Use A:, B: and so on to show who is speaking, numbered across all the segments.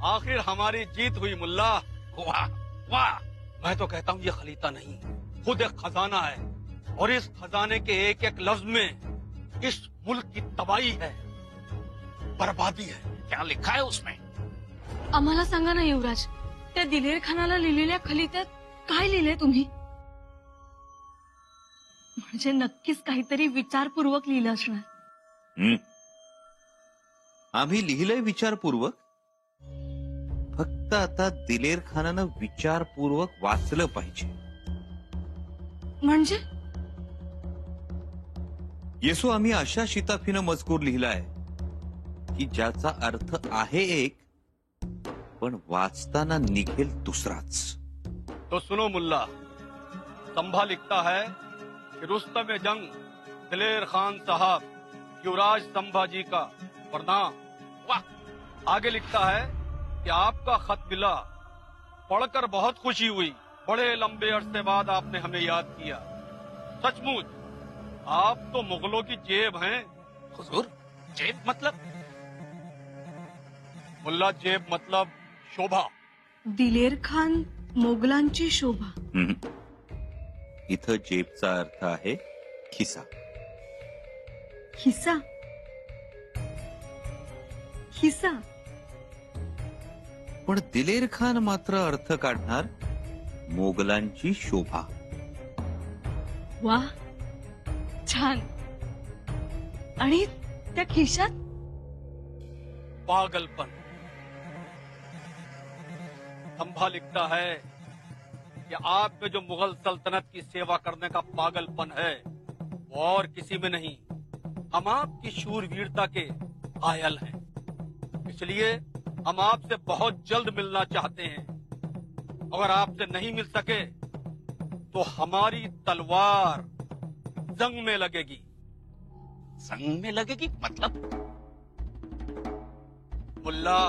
A: आखिर हमारी जीत हुई मुल्ला।
B: वाह वाह।
A: मैं तो कहता हूँ ये खलीता नहीं, खुद एक खजाना है, और इस खजाने के एक एक लफ्ज में इस मुल्क की तबाही है, बर्बादी है।
B: क्या लिखा है उसमें?
C: आम्हाला सांगा ना युवराज, त्या दिलेर खानाला लिहिलेल्या खलित्यात काय लिहिलंय तुम्ही? म्हणजे नक्कीच काहीतरी विचारपूर्वक लिहिलं असणार.
D: आम्ही लिहिलंय विचारपूर्वक. फक्त आता दिलेर खानानं विचारपूर्वक वाचलं पाहिजे.
C: म्हणजे
D: येसो आम्ही अशा शिताफीनं मजकूर लिहिलाय की ज्याचा अर्थ आहे एक, पण वाचताना निघेल दुसराच.
A: तो सुनो मुल्ला, संभा लिखता है कि रुस्तम जंग दिलेर खान साहब युवराज संभाजी का प्रणाम। वाह। आगे लिखता है कि आपका खत मिला, पढ़कर बहुत खुशी हुई, बड़े लंबे अरसे बाद आपने हमें याद किया। सचमुच आप तो मुगलों की जेब हैं।
B: हुजूर, जेब मतलब?
A: मुल्ला, जेब मतलब शोभा।
C: दिलेर खान मोगलांची शोभा.
D: इथं जेबचा अर्थ आहे खिसा.
C: खिसा? खिसा?
D: पण दिलेर खान मात्र अर्थ काढणार मोगलांची शोभा.
C: वा, छान. आणि त्या खिशात
A: पागलपन। संभा लिखता है कि आप में जो मुगल सल्तनत की सेवा करने का पागलपन है वो और किसी में नहीं, हम आपकी शूरवीरता के कायल हैं। इसलिए हम आपसे बहुत जल्द मिलना चाहते हैं। अगर आपसे नहीं मिल सके तो हमारी तलवार जंग में लगेगी।
B: संग में लगेगी मतलब?
A: मुल्ला,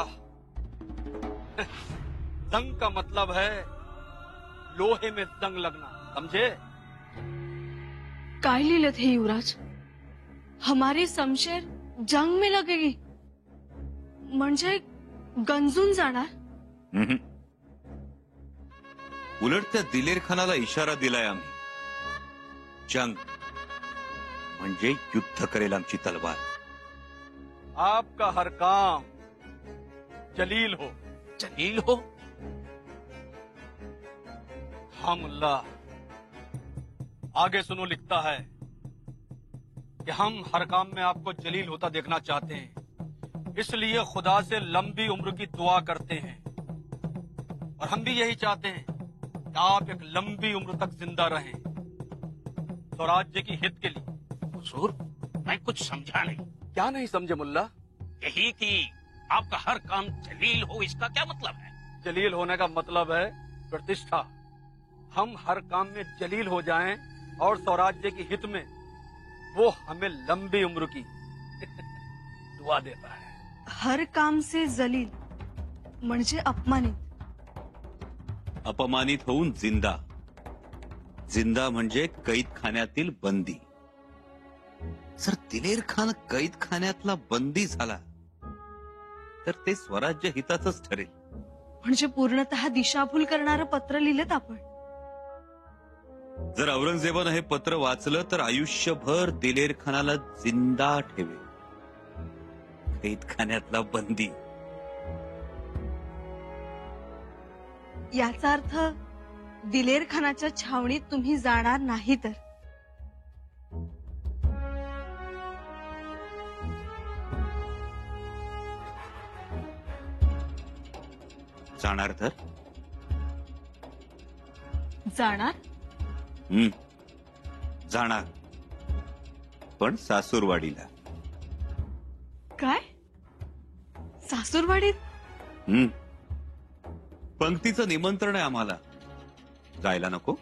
A: जंग का मतलब है लोहे में जंग लगना, समझे?
C: काय लिहिलं हे युवराज? हमारी शमशेर जंग में लगेगी म्हणजे गंजून जाणार?
D: उलट त्या दिलेर खानाला इशारा दिलाय आम्ही. जंग म्हणजे युद्ध करेल आमची तलवार.
A: आपका हर काम जलील हो।
B: जलील हो?
A: हाँ मुल्ला, आगे सुनो। लिखता है कि हम हर काम में आपको जलील होता देखना चाहते हैं, इसलिए खुदा से लंबी उम्र की दुआ करते हैं। और हम भी यही चाहते हैं कि आप एक लंबी उम्र तक जिंदा रहें, स्वराज्य की हित के लिए।
B: हुजूर, मैं कुछ समझा नहीं।
A: क्या नहीं समझे मुल्ला?
B: यही कि आपका हर काम जलील हो, इसका क्या मतलब है?
A: जलील होने का मतलब है प्रतिष्ठा। हम हर काम में जलील हो जाएं और स्वराज्य की हित में वो हमें लंबी उम्र की दुआ देता है।
C: हर काम से जलील म्हणजे अपमानित.
D: अपमानित होऊन जिंदा. जिंदा म्हणजे कैद खाण्यातील बंदी. जर दिलेर खान कैद खाण्यातला बंदी झाला तर ते स्वराज्य हिताचंच ठरेल.
C: म्हणजे पूर्णतः दिशाभूल करणारं पत्र लिहिलं आपण.
D: जर औरंगजेबानं हे पत्र वाचलं तर आयुष्यभर दिलेर खानाला जिंदा ठेवेल. कैद खाण्यातला बंदी.
C: याचा अर्थ दिलेर खानाच्या छावणीत तुम्ही जाणार नाही तर?
D: जाणार तर?
C: जाणार?
D: जाणार, पण सासूरवाडीला.
C: काय? सासूरवाडीत?
D: पंक्तीचं निमंत्रण आहे आम्हाला. जायला नको?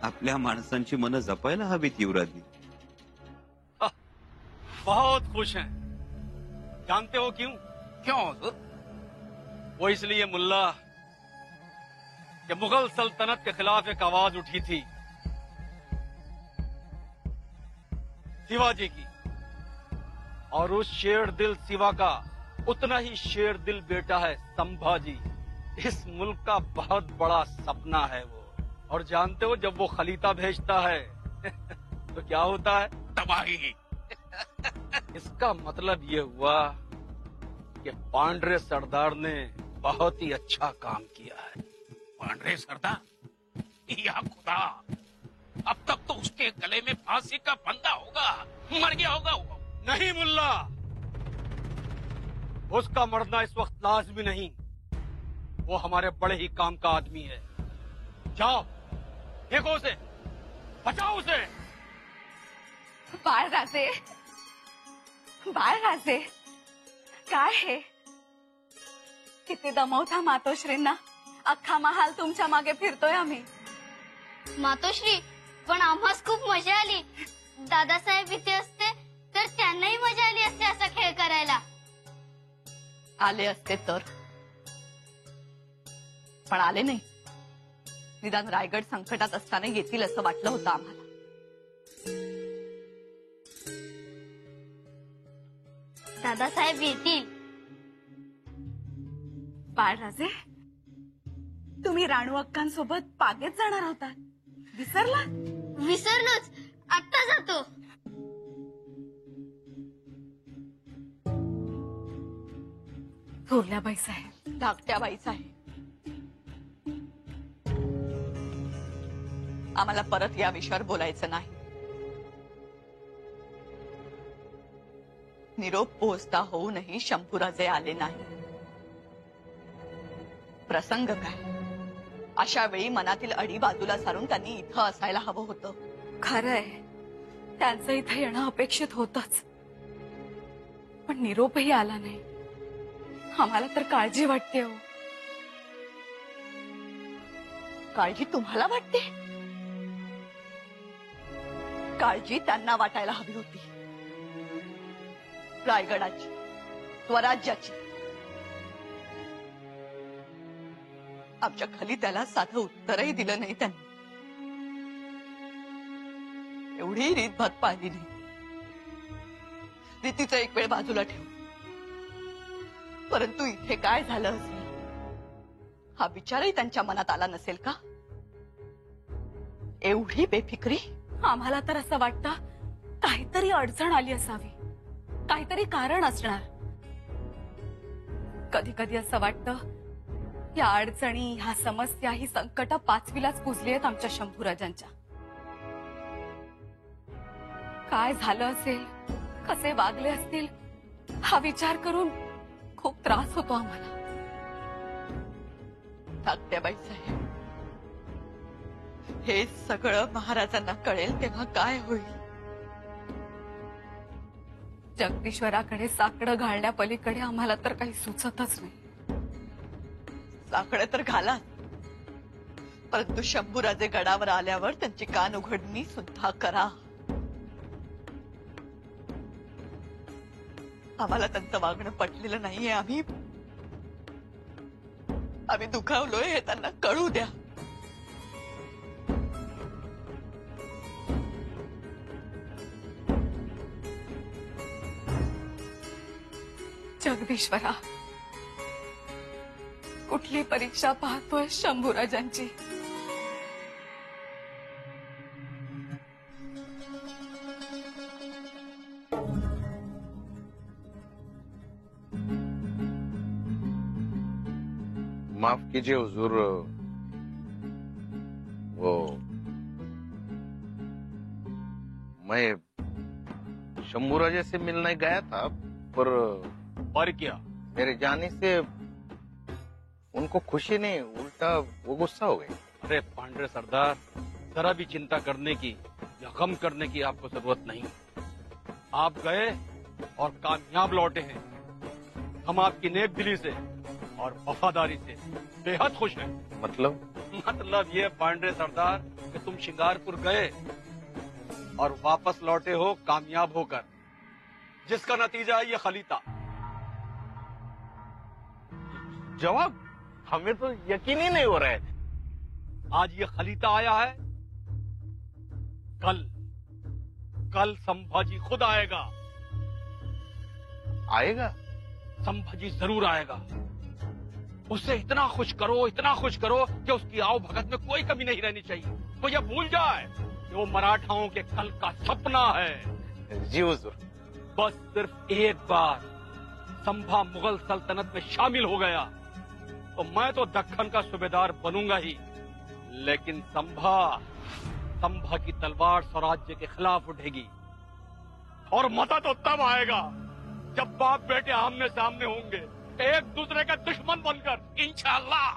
D: आपल्या माणसांची मनं जपायला हवीत युवराजी.
A: बहुत खुश हैं। जानते हो क्यों?
B: क्यों हुजूर?
A: वो इसलिए मुल्ला कि मुगल सल्तनत के खिलाफ एक आवाज उठी थी, शिवाजी की। और उस शेर दिल सिवा का उतना ही शेर दिल बेटा है संभाजी। इस मुल्क का बहुत बड़ा सपना है वो। और जानते हो जब वो खलीता भेजता है तो क्या होता है?
B: तबाही।
A: इसका मतलब ये हुआ कि पांडरे सरदार ने बहुत ही अच्छा काम किया है।
B: पांडरे सरदार, या खुदा, अब तक तो उसके गले में फांसी का फंदा होगा, मर गया होगा वो।
A: नहीं मुल्ला, उसका मरना इस वक्त लाजमी नहीं। वो हमारे बड़े ही काम का आदमी है। जाओ देखो उसे, बचाओ उसे।
E: बाळराजे, बाळराजे, काय हे? किती दमवता मातोश्रींना. अख्खा महाल तुमच्या मागे फिरतोय आम्ही.
F: मातोश्री, पण आम्हास खूप मजा आली. दादासाहेब इथे असते तर त्यांनाही मजा आली असते असा खेळ करायला.
E: आले असते तर, पण आले नाही. निदान रायगड संकटात असताना येतील असं वाटलं होतं आम्हाला.
F: दादासाहेब येतील.
E: बाळराजे, तुम्ही राणू अक्कांसोबत बागेत जाणार होता, विसरला?
F: विसरलोच, आत्ता जातो.
E: थोरल्याबाई साहेब, धाकट्याबाई साहेब, आम्हाला परत या विषयावर बोलायचं नाही. निरोप पोहोचता होऊनही शंभूराजे आले नाही. प्रसंग काय? अशा वेळी मनातील अडी बाजूला सारून त्यांनी इथं असायला हवं होतं. खरंय, त्यांचं इथं येणं अपेक्षित होतच, पण निरोपही आला नाही. आम्हाला तर काळजी वाटते हो. काळजी तुम्हाला वाटते? काळजी त्यांना वाटायला हवी होती. रायगडाची, स्वराज्याची. आमच्या खाली त्याला साधं उत्तरही दिलं नाही त्यांनी. एवढी रीतभात पाहिली नाही. रीतीचं एक वेळ बाजूला ठेव, परंतु इथे काय झालं असेल हा विचारही त्यांच्या मनात आला नसेल का? एवढी बेफिक्री? आम्हाला तर असं वाटतं काहीतरी अडचण आली असावी, काहीतरी कारण असणार. कधी कधी असं वाटतं या अडचणी, ह्या समस्या, ही संकट पाचवीलाच पुजली आहेत आमच्या शंभूराजांच्या. काय झालं असेल, कसे वागले असतील हा विचार करून खूप त्रास होतो आम्हाला. धाकट्याबाई साहेब, हे सगळं महाराजांना कळेल तेव्हा काय होईल? जगदीश्वराकडे साकडं घालण्यापलीकडे आम्हाला तर काही सुचतच नाही. साकडं तर घाला, परंतु शंभूराजे गडावर आल्यावर त्यांची कान उघडणी सुद्धा करा. आम्हाला त्यांचं वागणं पटलेलं नाहीये. आम्ही दुखावलोय हे त्यांना कळू द्या. जगदीश्वरा, कुठली परीक्षा पाहतोय शंभूराजांची?
G: माफ कीजिए हुजूर, वो मैं शंभूराजे से मिलने गया था, पर
A: क्या?
G: मेरे जाने से उनको खुशी नहीं, उल्टा वो गुस्सा हो गए.
A: अरे पांडरे सरदार, जरा भी चिंता करने की या गम करने की आपको जरूरत नहीं. आप गए और कामयाब लौटे हैं. हम आपकी नेक दिली से और वफादारी से बेहद खुश हैं. मतलब ये पांडरे सरदार कि तुम शिंगारपुर गए और वापस लौटे हो कामयाब होकर, जिसका नतीजा है ये खलीता.
G: जवाब हमें तो यकीन ही नहीं हो रहा है.
A: आज ये खलीता आया है, कल संभाजी खुद आएगा.
G: आएगा?
A: संभाजी जरूर आएगा। उसे इतना खुश करो कि उसकी आओ भगत में कोई कमी नहीं रहनी चाहिए। वो ये भूल जाए कि वो मराठाओं के कल का सपना है।
G: जी हुजूर।
A: बस सिर्फ एक बार संभा मुगल सल्तनत में शामिल हो गया तो मैं तो दक्खन का सूबेदार बनूंगा ही, लेकिन संभा की तलवार स्वराज्य के खिलाफ उठेगी। और मजा तो तब आएगा जब बाप बेटे आमने सामने होंगे, एक दूसरे का दुश्मन बनकर। इंशाअल्लाह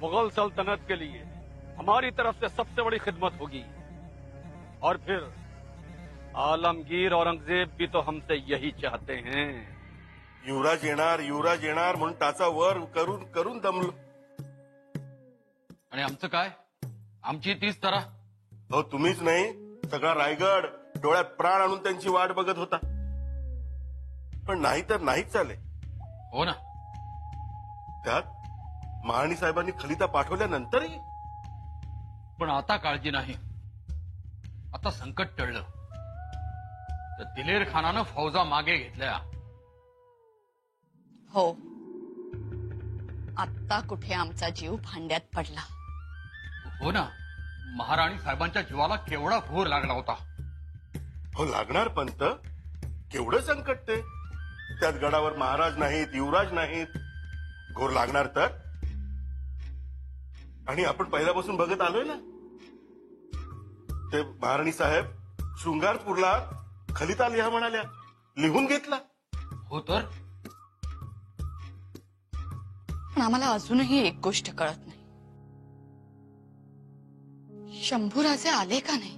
A: मुगल सल्तनत के लिए हमारी तरफ से सबसे बड़ी खिदमत होगी। और फिर आलमगीर औरंगजेब भी तो हमसे यही चाहते हैं।
H: युवराज येणार म्हणून टाचा वर करून करून दमलो.
A: आणि आमचं काय? आमची तीच तरह.
H: अहो तुम्हीच नाही, सगळा रायगड डोळ्यात प्राण आणून त्यांची वाट बघत होता. पण नाही तर नाहीच चाले.
A: हो ना.
H: त्यात महाराणी साहेबांनी खलिता पाठवल्यानंतरही.
A: पण आता काळजी नाही. आता संकट टळलं तर दिलेर खानानं फौजा मागे घेतल्या.
E: हो, आत्ता कुठे आमचा जीव भांड्यात पडला.
A: हो ना. महाराणी साहेबांच्या जीवाला केवढा घोर लागला होता.
H: हो लागणार पंत, केवढं संकट ते. त्यात गडावर महाराज नाहीत, युवराज नाहीत. घोर लागणार तर. आणि आपण पहिल्यापासून बघत आलोय ना, ते महाराणी साहेब शृंगारपूरला खलिता लिहा म्हणाल्या, लिहून घेतला.
A: हो तर.
E: पण आम्हाला अजूनही एक गोष्ट कळत नाही. शंभूराजे आले का नाही?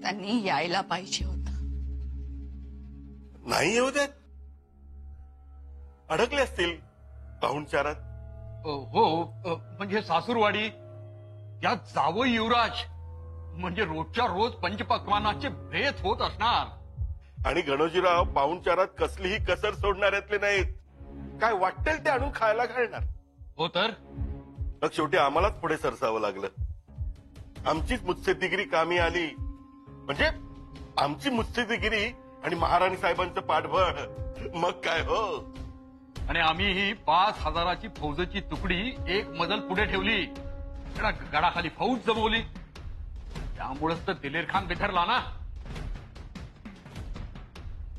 E: त्यांनी यायला पाहिजे होतं.
H: नाही येऊ देत. अडकले असतील पाहुणचारात.
A: हो, म्हणजे सासूरवाडी यात जावं युवराज म्हणजे रोजच्या रोज पंचपक्वानाचे भेद होत असणार.
H: आणि गणोजीराव पाहुणचारात कसलीही कसर सोडणाऱ्यातले नाहीत. काय वाटेल ते आणून खायला घालणार.
A: हो तर.
H: मग शेवटी आम्हालाच पुढे सरसावं लागलं. आमचीच मुत्सद्दीगिरी कामी आली. म्हणजे आमची मुत्सद्दीगिरी आणि महाराणी साहेबांचं पाठबळ. मग काय हो.
A: आणि आम्ही ही 5,000ची फौजेची तुकडी एक मजल पुढे ठेवली. गडाखाली फौज जमवली. त्यामुळेच तर दिलेर खान बिथरला ना.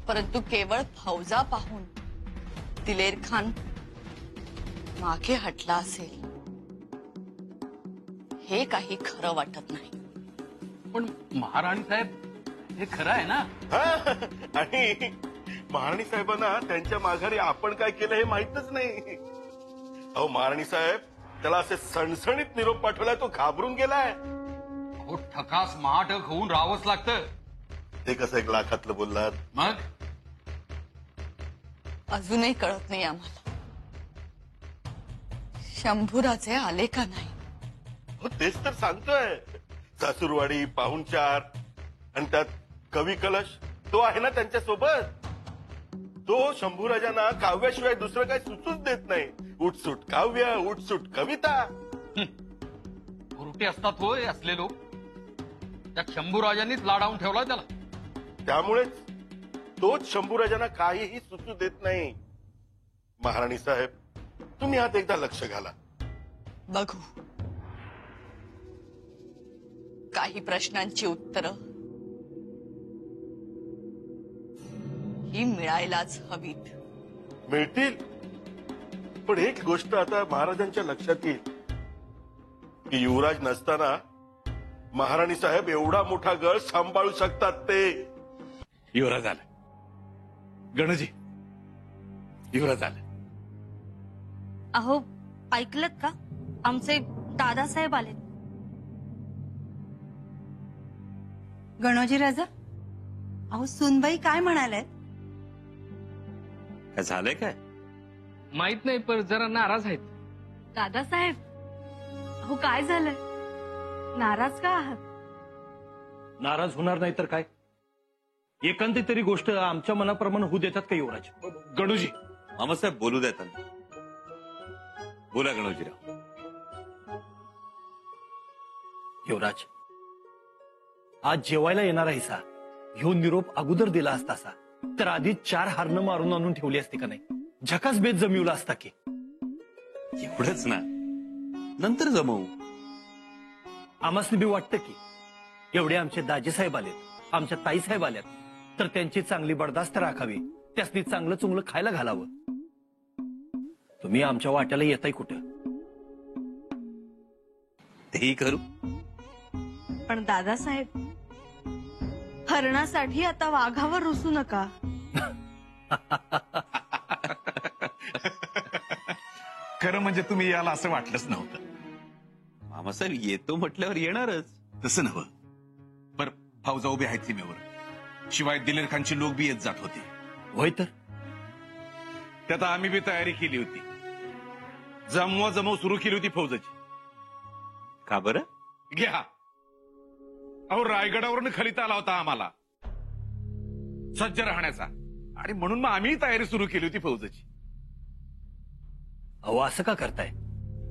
E: परंतु केवळ फौजा पाहून दिलेर खान मागे हटला असेल हे काही खरं वाटत नाही.
A: पण महाराणी साहेब हे खरं आहे ना.
H: आणि महाराणी साहेबांना त्यांच्या माघारी आपण काय केलं हे माहितच नाही. अहो महाराणी साहेब त्याला असे सणसणीत निरोप पाठवलाय, तो घाबरून गेलाय.
A: हो ठकास महाटक होऊन राहावंच लागतं.
H: ते कसं एक लाखातलं बोललात.
A: मग
E: अजूनही कळत नाही आम्हाला शंभूराजे आले का नाही.
H: हो तेच तर सांगतोय. सासूरवाडी पाहुणचार आणि त्यात कवी कलश तो आहे ना त्यांच्या सोबत. तो शंभूराजांना काव्याशिवाय दुसरं काही सुचूच देत नाही. उठसूट काव्य, उठसूट कविता.
A: उरटे असतात होय असले लोक. त्या शंभूराजांनीच लाडावून ठेवला त्याला.
H: त्यामुळेच तोच शंभूराजांना काहीही सुचू देत नाही. महाराणी साहेब तुम्ही यात एकदा लक्ष घाला.
E: बघू. काही प्रश्नांची उत्तरं ही मिळायलाच हवीत.
H: मिळतील. पण एक गोष्ट आता महाराजांच्या लक्षात येईल की युवराज नसताना महाराणी साहेब एवढा मोठा गड सांभाळू शकतात ते.
B: युवराज आला. गणजी युवराज आला.
C: अहो ऐकलत का? आमचे दादासाहेब आले.
I: गणोजी राजा, अहो सुनबाई काय म्हणाल्यात?
D: काय झालंय काय?
J: माहित नाही पण जरा नाराज आहेत.
C: दादासाहेब अहो काय झालंय? नाराज का आहात?
K: नाराज होणार नाही तर काय. एकांती तरी गोष्ट आमच्या मनाप्रमाणे होऊ देतात का युवराज?
B: गणूजी
D: मामासाहेब बोलू देतात. बोला गणोजीराव.
K: युवराज, आज जेवायला येणार आहेसा ह्यो निरोप अगोदर दिला असतासा तर आधी 4 हरणं मारून आणून ठेवली असती का नाही? झकास बेत जमिवला असता की.
D: एवढंच ना, नंतर जमवू.
K: आम्हासनी बी वाटतं की एवढे आमचे दाजीसाहेब आलेत, आमच्या ताईसाहेब आल्यात, तर त्यांची चांगली बर्दास्त राखावी, त्यासनी चांगलं चुंगलं खायला घालावं. तुम्ही आमच्या वाट्याला येताय कुठं?
D: तेही करू.
C: पण दादासाहेब, हरणासाठी आता वाघावर रुसू नका.
L: खरं म्हणजे तुम्ही याला असं वाटलंच नव्हतं.
D: मामासाहेब येतो म्हटल्यावर येणारच.
L: तसं नव्हं. पर फौजा उभी आहेत सीमेवर. शिवाय दिलेर खानची लोक बी येत जात होते.
K: होय तर
L: त्यात आम्ही बी तयारी केली होती. जमव सुरू केली होती फौजाची.
D: का बरं?
L: घ्या, अहो रायगडावरून खलिता आला होता आम्हाला सज्ज राहण्याचा, आणि म्हणून मग आम्ही तयारी सुरू केली होती फौजाची.
K: अहो असं का करताय?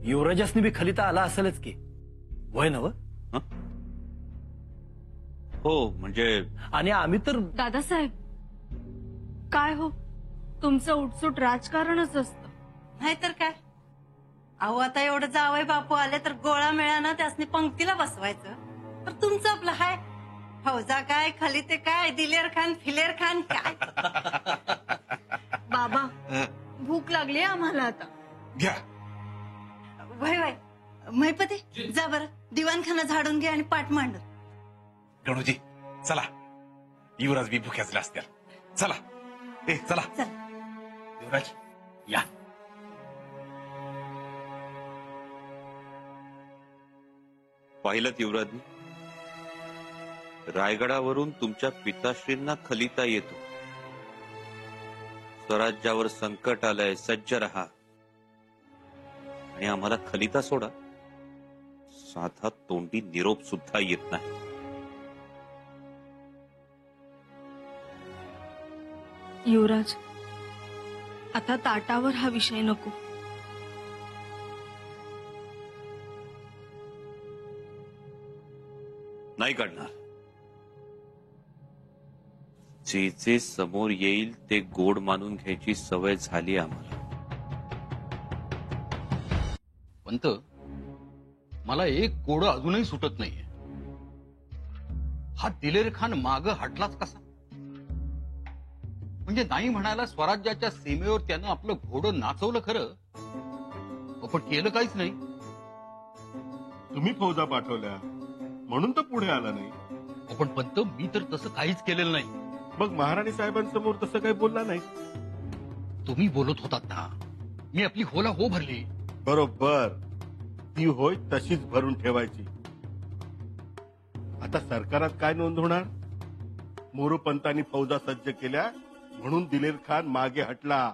K: युवराजासनी बी खलिता आला असेलच की. होय ना?
D: हो म्हणजे.
K: आणि आम्ही तर.
C: दादासाहेब काय हो, तुमचं उठसूट राजकारणच असतं.
I: नाहीतर काय. अहो आता एवढं जावई बापू आले तर गोळा मिळाना त्यासनी पंक्तीला बसवायचं. तर तुमचं आपलं हाय, फौजा काय, खलिते काय, दिलेर खान, फिलेर खान काय.
C: बाबा भूक लागली आम्हाला आता.
L: घ्या.
I: वय वय महिपती, जा बरं दिवाणखाना झाडून घे आणि पाठ मांड.
L: गणूजी चला, युवराज बी भुक्याचला असत्या. चला चला. युवराज या.
D: पाहिलं युवराजनी, रायगडावरून तुमच्या पिताश्रींना खलिता येतो. स्वराज्यावर संकट आलंय, सज्ज रहा. आणि आम्हाला खलिता सोडा, साधा तोंडी निरोप सुद्धा येत नाही.
C: युवराज, आता ताटावर हा विषय नको.
D: नाही काढणार. जे जे समोर येईल ते गोड मानून घ्यायची सवय झाली आम्हाला.
A: पंत, मला एक कोडं अजूनही सुटत नाहीये. हा दिलेर खान माग हटलाच कसा? म्हणजे नाही म्हणायला स्वराज्याच्या सीमेवर त्यानं आपलं घोडं नाचवलं खरं, पण केलं काहीच नाही.
H: तुम्ही फौजा पाठवल्या म्हणून तर पुढे आला नाही.
A: पण पंत, मी तर तसं काहीच केलेलं नाही.
H: मग महाराणी साहेबांसमोर तसं काही बोलला नाही?
A: तुम्ही बोलत होतात ना, मी आपली होला हो भरली.
H: बरोबर, ती होय तशीच भरून ठेवायची. आता सरकारात काय नोंद होणार? मोरोपंतांनी फौजा सज्ज केल्या म्हणून दिलेर खान मागे हटला.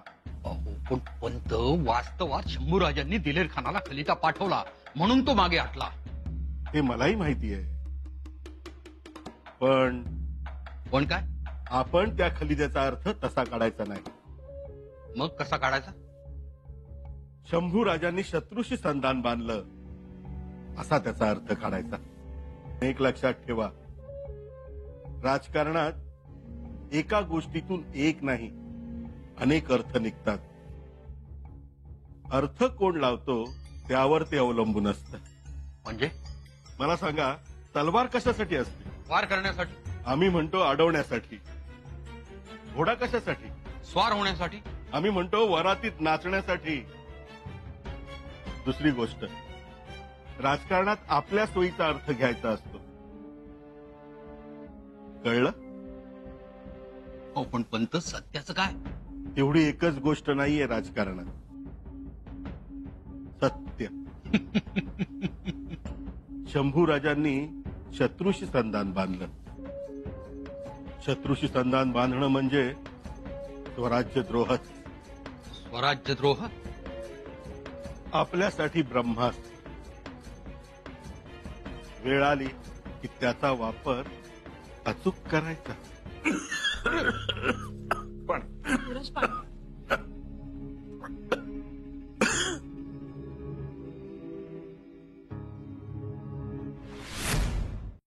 A: पण पंत, वास्तवात शंभूराजांनी दिलेर खानाला खलिता पाठवला म्हणून तो मागे हटला.
H: हे मलाही माहिती आहे. पण
A: काय?
H: आपण त्या खलिद्याचा अर्थ तसा काढायचा नाही.
A: मग कसा काढायचा?
H: शंभू राजांनी शत्रूशी संधान बांधलं असा त्याचा अर्थ काढायचा. एक लक्षात ठेवा, राजकारणात एका गोष्टीतून एक नाही, अनेक अर्थ निघतात. अर्थ कोण लावतो त्यावर ते अवलंबून असतं.
A: म्हणजे
H: मला सांगा, तलवार कशासाठी असते?
A: वार करण्यासाठी.
H: आम्ही म्हणतो अडवण्यासाठी. घोडा कशासाठी?
A: स्वार होण्यासाठी.
H: आम्ही म्हणतो वरातीत नाचण्यासाठी. दुसरी गोष्ट, राजकारणात आपल्या सोयीचा अर्थ घ्यायचा असतो. कळलं?
A: पण पंत, सत्याचं काय?
H: एवढी एकच गोष्ट नाहीये राजकारणात. सत्य. शंभू राजांनी शत्रूशी संधान बांधलं. शत्रूशी संधान बांधणं म्हणजे स्वराज्यद्रोहच.
A: स्वराज्यद्रोह?
H: आपल्यासाठी ब्रह्मास्त्र. वेळ आली की त्याचा वापर अचूक करायचा.